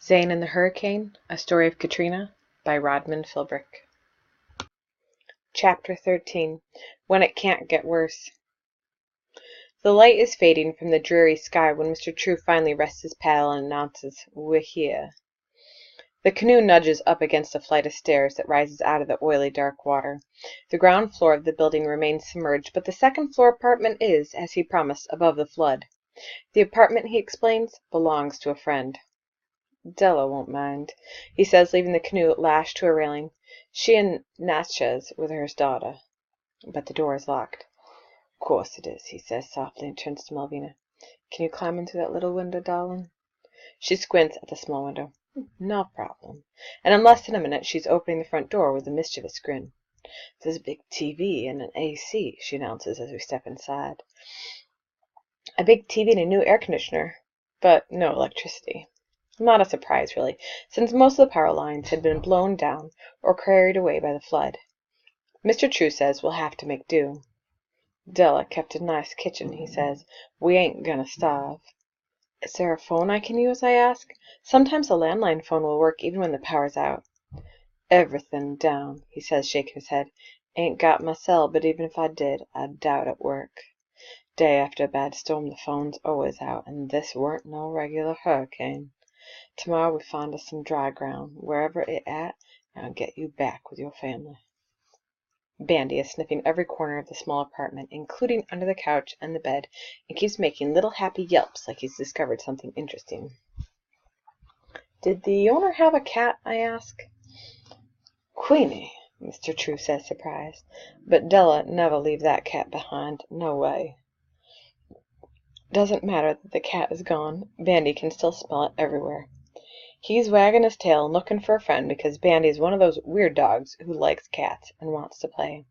Zane and the Hurricane, A Story of Katrina, by Rodman Philbrick. Chapter 13. When It Can't Get Worse. The light is fading from the dreary sky when Mr. True finally rests his paddle and announces, "We're here." The canoe nudges up against a flight of stairs that rises out of the oily dark water. The ground floor of the building remains submerged, but the second-floor apartment is, as he promised, above the flood. The apartment, he explains, belongs to a friend. "Della won't mind," he says, leaving the canoe lashed to a railing. "She in Natchez with her daughter." But the door is locked. "Course it is," he says softly, and turns to Malvina. "Can you climb in through that little window, darling?" She squints at the small window. "No problem." And in less than a minute she's opening the front door with a mischievous grin. "There's a big TV and an AC," she announces as we step inside. "A big TV and a new air conditioner, but no electricity." Not a surprise, really, since most of the power lines had been blown down or carried away by the flood. Mr. True says we'll have to make do. "Della kept a nice kitchen," he says. "We ain't gonna starve." "Is there a phone I can use?" I ask. "Sometimes a landline phone will work even when the power's out." "Everything down," he says, shaking his head. "Ain't got my cell, but even if I did, I doubt it work. Day after a bad storm the phone's always out, and this weren't no regular hurricane. Tomorrow we find us some dry ground, wherever it at, and I'll get you back with your family." Bandy is sniffing every corner of the small apartment, including under the couch and the bed, and keeps making little happy yelps like he's discovered something interesting. "Did the owner have a cat?" I ask. "Queenie," Mr. True says, surprised. "But Della never leave that cat behind, no way." Doesn't matter that the cat is gone. Bandy can still smell it everywhere. He's wagging his tail and looking for a friend because Bandy is one of those weird dogs who likes cats and wants to play.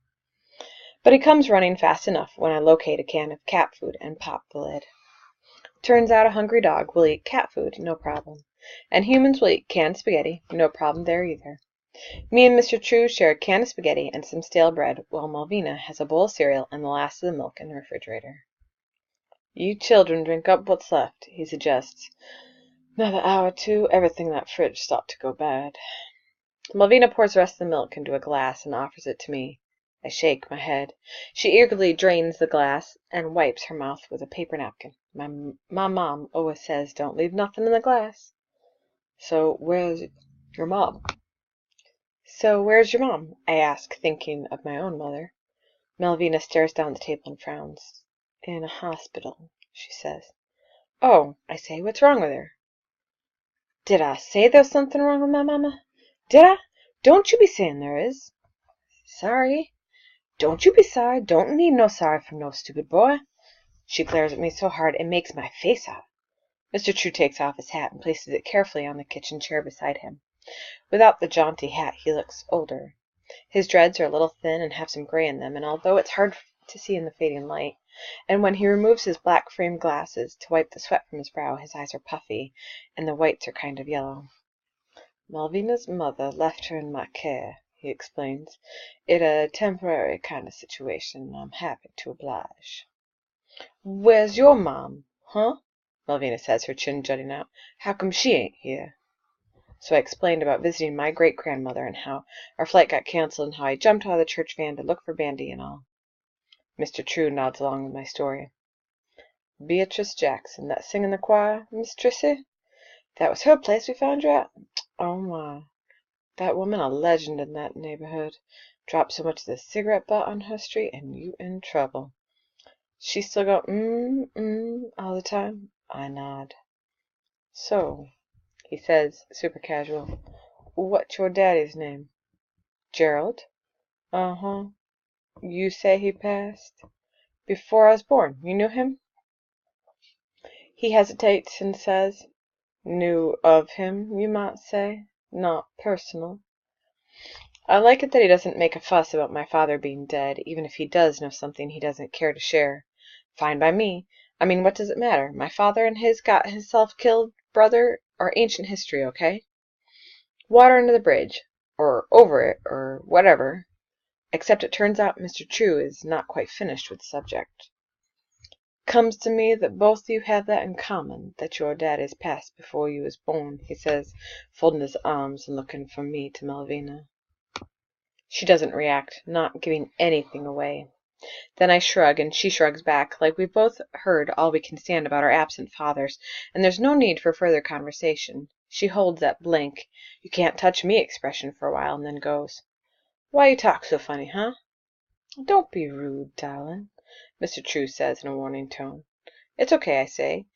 But he comes running fast enough when I locate a can of cat food and pop the lid. Turns out a hungry dog will eat cat food, no problem. And humans will eat canned spaghetti, no problem there either. Me and Mr. True share a can of spaghetti and some stale bread, while Malvina has a bowl of cereal and the last of the milk in the refrigerator. "You children drink up what's left," he suggests. "Another hour or two, everything in that fridge start to go bad." Malvina pours the rest of the milk into a glass and offers it to me. I shake my head. She eagerly drains the glass and wipes her mouth with a paper napkin. My mom always says don't leave nothing in the glass. So where's your mom?" I ask, thinking of my own mother. Malvina stares down at the table and frowns. "In a hospital," she says. "Oh," I say, "what's wrong with her?" "Did I say there was something wrong with my mama? Did I? Don't you be saying there is." "Sorry." "Don't you be sorry. Don't need no sorry from no stupid boy." She glares at me so hard it makes my face hot. Mr. True takes off his hat and places it carefully on the kitchen chair beside him. Without the jaunty hat he looks older. His dreads are a little thin and have some gray in them, and although it's hard to see in the fading light, and when he removes his black framed glasses to wipe the sweat from his brow, his eyes are puffy, and the whites are kind of yellow. "Malvina's mother left her in my care," he explains. "It a temporary kind of situation, and I'm happy to oblige." "Where's your mom, huh?" Malvina says, her chin jutting out. "How come she ain't here?" So I explained about visiting my great-grandmother and how our flight got canceled and how I jumped out of the church van to look for Bandy and all. Mr. True nods along with my story. "Beatrice Jackson, that sing in the choir, Miss Trissy? That was her place we found you at? Oh, my. That woman a legend in that neighborhood. Drop so much as a cigarette butt on her street and you in trouble. She still go all the time?" I nod. "So," he says, super casual, "what's your daddy's name?" "Gerald." "Uh-huh. You say he passed?" "Before I was born. You knew him?" He hesitates and says, "Knew of him, you might say. Not personal." I like it that he doesn't make a fuss about my father being dead, even if he does know something he doesn't care to share. Fine by me. I mean, what does it matter? My father and his got himself killed brother are ancient history, okay? Water under the bridge, or over it, or whatever. Except it turns out Mr. True is not quite finished with the subject. Comes to me that both of you have that in common, that your daddies passed before you was born, he says, folding his arms and looking from me to Malvina. She doesn't react, not giving anything away. Then I shrug, and she shrugs back, like we've both heard all we can stand about our absent fathers, and there's no need for further conversation. She holds that blank, you can't touch me expression for a while, and then goes, Why you talk so funny, huh? Don't be rude, darling, Mr. True says in a warning tone. It's okay, I say.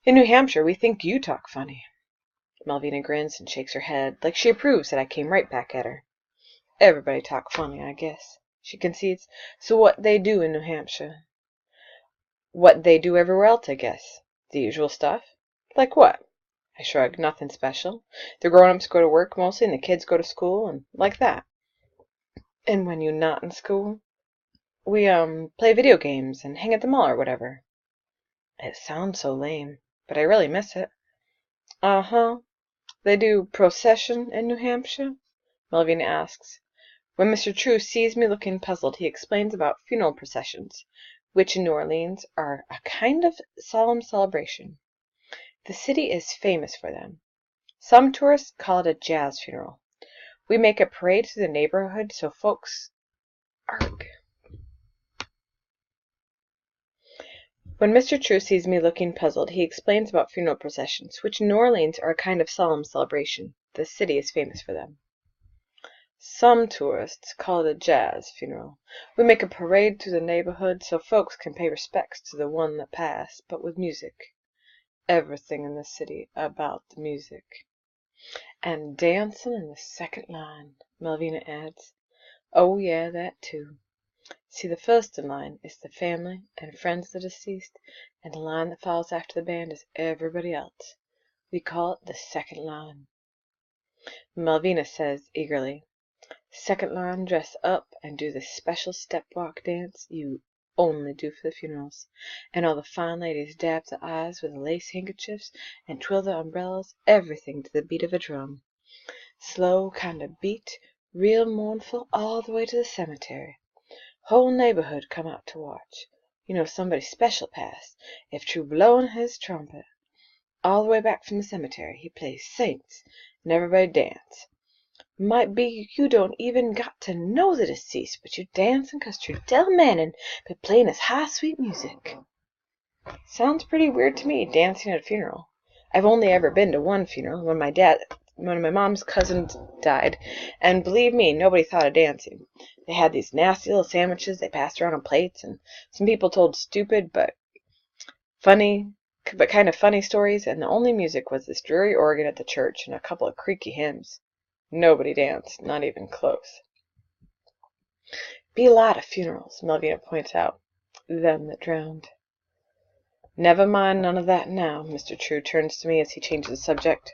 In New Hampshire, we think you talk funny. Malvina grins and shakes her head, like she approves that I came right back at her. Everybody talk funny, I guess, she concedes. So what they do in New Hampshire? What they do everywhere else, I guess. The usual stuff. Like what? I shrug. Nothing special. The grown-ups go to work mostly, and the kids go to school, and like that. And when you're not in school, we, play video games and hang at the mall or whatever. It sounds so lame, but I really miss it. Uh-huh. They do procession in New Hampshire? Malvina asks. When Mr. True sees me looking puzzled, he explains about funeral processions, which in New Orleans are a kind of solemn celebration. The city is famous for them. Some tourists call it a jazz funeral. We make a parade through the neighborhood so folks... Arg. When Mr. True sees me looking puzzled, he explains about funeral processions, which in New Orleans are a kind of solemn celebration. The city is famous for them. Some tourists call it a jazz funeral. We make a parade through the neighborhood so folks can pay respects to the one that passed, but with music. Everything in the city about the music. And dancing in the second line, Malvina adds. Oh, yeah, that too. See, the first in line is the family and friends of the deceased, and the line that follows after the band is everybody else. We call it the second line. Malvina says eagerly, Second line dress up and do the special step-walk dance you only do for the funerals, and all the fine ladies dab their eyes with lace handkerchiefs and twirl their umbrellas, everything to the beat of a drum. Slow kind of beat, real mournful, all the way to the cemetery. Whole neighborhood come out to watch. You know somebody special passed, if True blowing his trumpet. All the way back from the cemetery he plays saints, and everybody dance. Might be you don't even got to know the deceased, but you dancing 'cause Trudell Manning been playing his high sweet music. Sounds pretty weird to me, dancing at a funeral. I've only ever been to one funeral, when my mom's cousins died, and believe me, nobody thought of dancing. They had these nasty little sandwiches they passed around on plates, and some people told stupid but kind of funny stories, and the only music was this dreary organ at the church and a couple of creaky hymns. Nobody danced, not even close. Be a lot of funerals, Malvina points out. Them that drowned. Never mind none of that now. Mr. True turns to me as he changes the subject.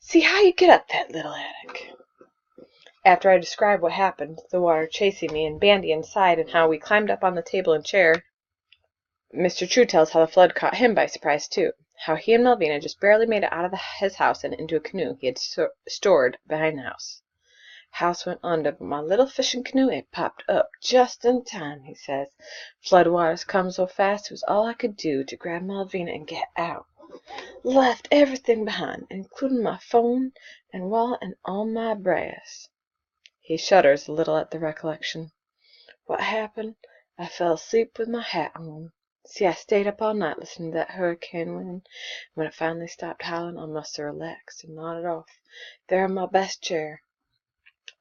See how you get up that little attic. After I describe what happened, the water chasing me and Bandy inside, and how we climbed up on the table and chair, Mr. True tells how the flood caught him by surprise too. How he and Malvina just barely made it out of his house and into a canoe he had stored behind the house. House went under, but my little fishing canoe, it popped up just in time, he says. Flood waters come so fast, it was all I could do to grab Malvina and get out. Left everything behind, including my phone and wallet and all my brass. He shudders a little at the recollection. What happened? I fell asleep with my hat on. See, I stayed up all night listening to that hurricane wind. When it finally stopped howling, I must have relaxed and nodded off, there in my best chair.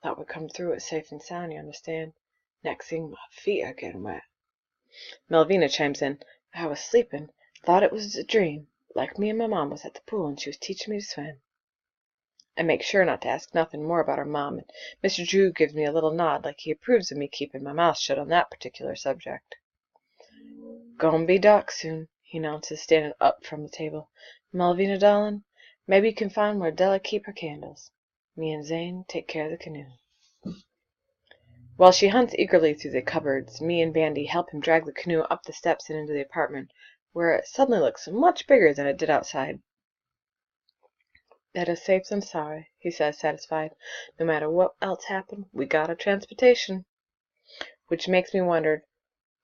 Thought we'd come through it safe and sound, you understand. Next thing, my feet are getting wet. Malvina chimes in. I was sleeping, thought it was a dream, like me and my mom was at the pool and she was teaching me to swim. I make sure not to ask nothing more about her mom, and Mr. Drew gives me a little nod like he approves of me keeping my mouth shut on that particular subject. Gonna be dark soon, he announces, standing up from the table. Malvina, darling, maybe you can find where Della keep her candles. Me and Zane take care of the canoe. While she hunts eagerly through the cupboards, me and Bandy help him drag the canoe up the steps and into the apartment, where it suddenly looks much bigger than it did outside. Better safe than sorry, he says, satisfied. No matter what else happened, we got our transportation. Which makes me wonder,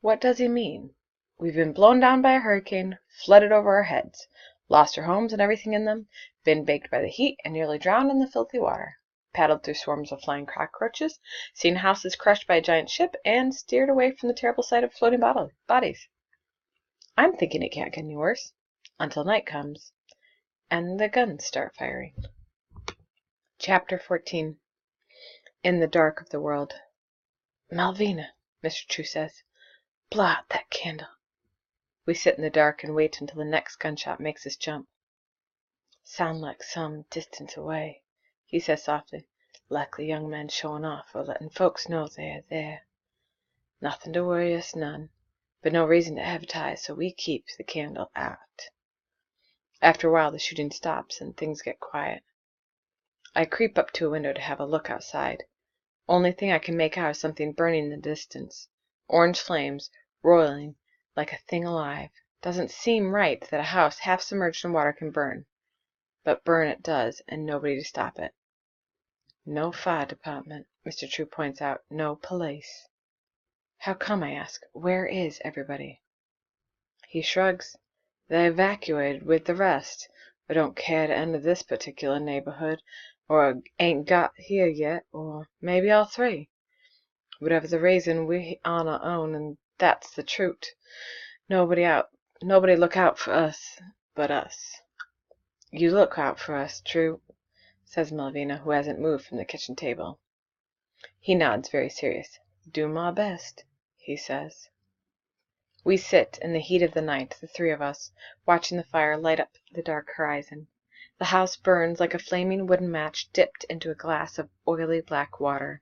what does he mean? We've been blown down by a hurricane, flooded over our heads, lost our homes and everything in them, been baked by the heat and nearly drowned in the filthy water, paddled through swarms of flying cockroaches, seen houses crushed by a giant ship, and steered away from the terrible sight of floating bodies. I'm thinking it can't get any worse, until night comes, and the guns start firing. Chapter 14. In the dark of the world. Malvina, Mr. True says, blow out that candle. We sit in the dark and wait until the next gunshot makes us jump. Sound like some distance away, he says softly, like the young men showing off or letting folks know they are there. Nothing to worry us none, but no reason to advertise, so we keep the candle out. After a while the shooting stops and things get quiet. I creep up to a window to have a look outside. Only thing I can make out is something burning in the distance. Orange flames, roiling like a thing alive. Doesn't seem right that a house half submerged in water can burn. But burn it does, and nobody to stop it. No fire department, Mr. True points out. No police. How come, I ask. Where is everybody? He shrugs. They evacuated with the rest. We don't care to enter this particular neighborhood, or ain't got here yet, or maybe all three. Whatever the reason, we on our own, and that's the truth. Nobody look out for us but us. You look out for us, True, says Malvina, who hasn't moved from the kitchen table. He nods, very serious. Do my best, he says. We sit in the heat of the night, the three of us, watching the fire light up the dark horizon. The house burns like a flaming wooden match dipped into a glass of oily black water.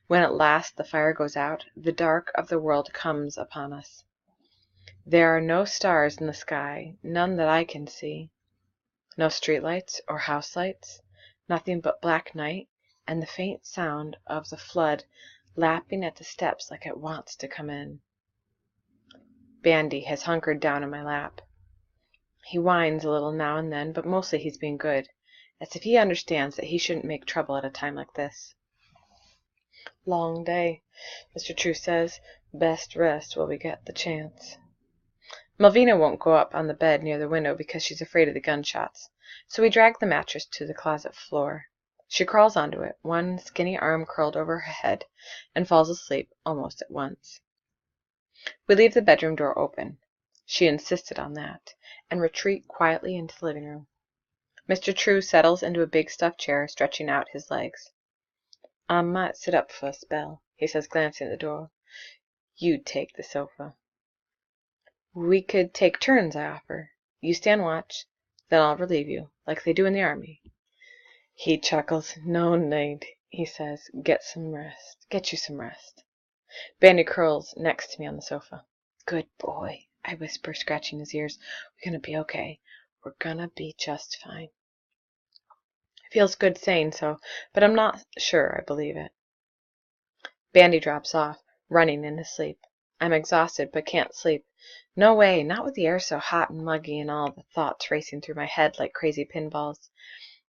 When at last the fire goes out, the dark of the world comes upon us. There are no stars in the sky, none that I can see. No streetlights or house lights, nothing but black night and the faint sound of the flood lapping at the steps like it wants to come in. Bandy has hunkered down in my lap. He whines a little now and then, but mostly he's being good, as if he understands that he shouldn't make trouble at a time like this. Long day, Mr. True says. Best rest while we get the chance. Malvina won't go up on the bed near the window because she's afraid of the gunshots, so we drag the mattress to the closet floor. She crawls onto it, one skinny arm curled over her head, and falls asleep almost at once. We leave the bedroom door open. She insisted on that, and retreat quietly into the living room. Mr. True settles into a big stuffed chair, stretching out his legs. I might sit up for a spell, he says, glancing at the door. You'd take the sofa. We could take turns, I offer. You stand watch, then I'll relieve you, like they do in the army. He chuckles. No need, he says. Get you some rest. Bandy curls next to me on the sofa. Good boy, I whisper, scratching his ears. We're gonna be okay. We're gonna be just fine. It feels good saying so, but I'm not sure I believe it. Bandy drops off, running in his sleep. I'm exhausted, but can't sleep. No way, not with the air so hot and muggy and all the thoughts racing through my head like crazy pinballs.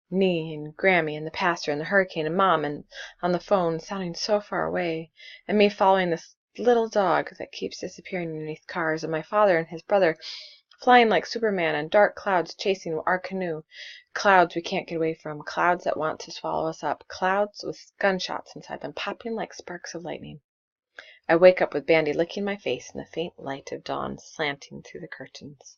Me and Grammy and the pastor and the hurricane and Mom and on the phone sounding so far away, and me following this little dog that keeps disappearing underneath cars, and my father and his brother flying like Superman, and dark clouds chasing our canoe, clouds we can't get away from, clouds that want to swallow us up, clouds with gunshots inside them popping like sparks of lightning. I wake up with Bandy licking my face and the faint light of dawn slanting through the curtains.